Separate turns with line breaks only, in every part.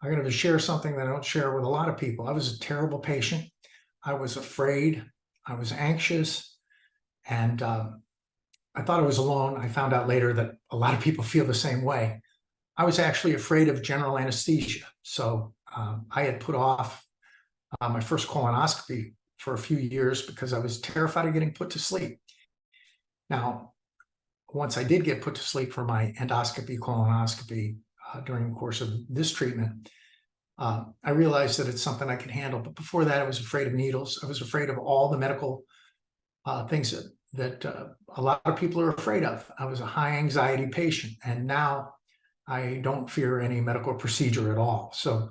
I'm going to share something that I don't share with a lot of people. I was a terrible patient. I was afraid. I was anxious. And I thought I was alone. I found out later that a lot of people feel the same way. I was actually afraid of general anesthesia. So I had put off my first colonoscopy for a few years because I was terrified of getting put to sleep. Now, once I did get put to sleep for my endoscopy, colonoscopy during the course of this treatment, I realized that it's something I could handle. But before that, I was afraid of needles. I was afraid of all the medical things that a lot of people are afraid of. I was a high anxiety patient, and now I don't fear any medical procedure at all. So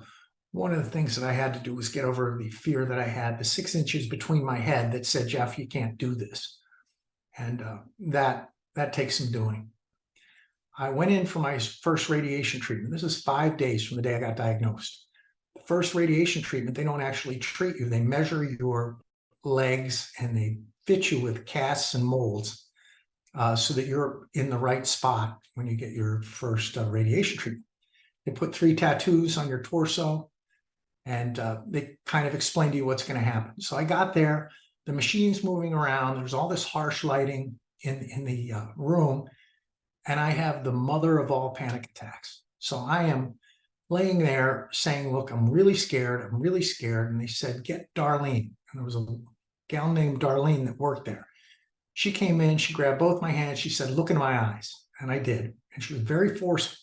one of the things that I had to do was get over the fear that I had, the 6 inches between my head that said, Jeff, you can't do this. And that takes some doing. I went in for my first radiation treatment. This is 5 days from the day I got diagnosed. The first radiation treatment, they don't actually treat you. They measure your legs and they fit you with casts and molds so that you're in the right spot when you get your first radiation treatment. They put 3 tattoos on your torso, and they kind of explain to you what's going to happen. So I got there, the machine's moving around, there's all this harsh lighting in the room, and I have the mother of all panic attacks. So I am laying there saying, look, I'm really scared. And they said, get Darlene. And there was a gal named Darlene that worked there. She came in, she grabbed both my hands. She said, look in my eyes. And I did. And she was very forceful.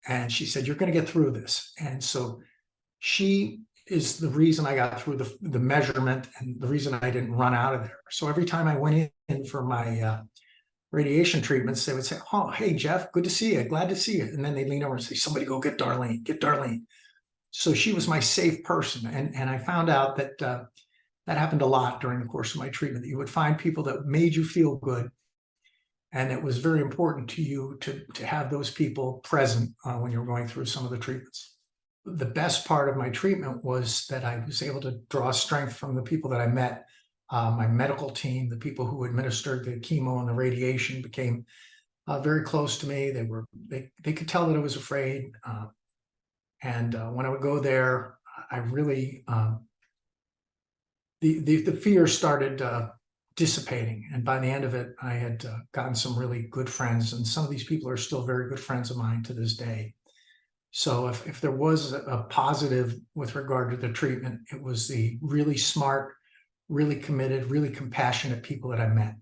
And she said, you're going to get through this. And so she is the reason I got through the measurement and the reason I didn't run out of there. So every time I went in for my radiation treatments, they would say, oh, hey, Jeff, good to see you. Glad to see you. And then they lean over and say, somebody go get Darlene, get Darlene. So she was my safe person. And I found out that that happened a lot during the course of my treatment, that you would find people that made you feel good. And it was very important to you to have those people present when you were going through some of the treatments. The best part of my treatment was that I was able to draw strength from the people that I met. My medical team, the people who administered the chemo and the radiation, became very close to me. They could tell that I was afraid. And when I would go there, I really, the fear started dissipating. And by the end of it, I had gotten some really good friends. And some of these people are still very good friends of mine to this day. So if there was a positive with regard to the treatment, it was the really smart, really committed, really compassionate people that I met.